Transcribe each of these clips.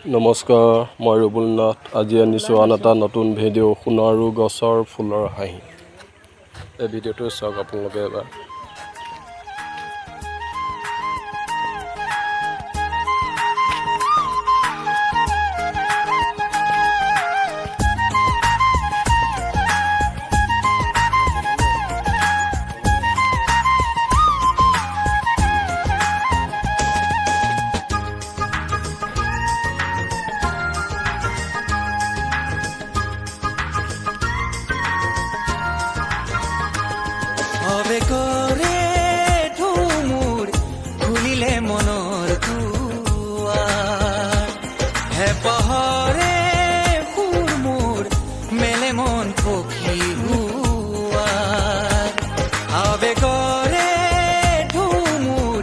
নমস্কাৰ, মই ৰুবুল নাথ। আজি আনিছোঁ আন এটা নতুন ভিডিঅ' সোণাৰু গছৰ ফুলৰ হাঁহি। এই ভিডিঅ'টো চাওক আপোনালোকে এবাৰ। অবেকৰে ঠুমুৰ খুলিলে মনৰ দুৱাৰ, হেঁপাহৰে সুৰ মোৰ মেলে মন পখী হোৱাৰ। আবেগৰে ঠুমুৰ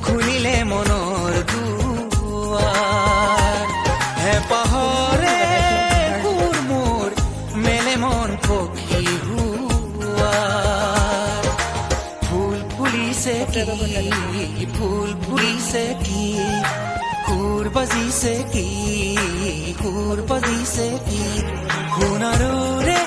খুলিলে মনৰ দুৱাৰ, হেঁপাহৰে সুৰ মোৰ মেলে মন পখী হোৱাৰ। ফুল ফুলিছে কি, সুৰ বাজিছে কি, সুৰ বাজিছে কি, সোণাৰুৰে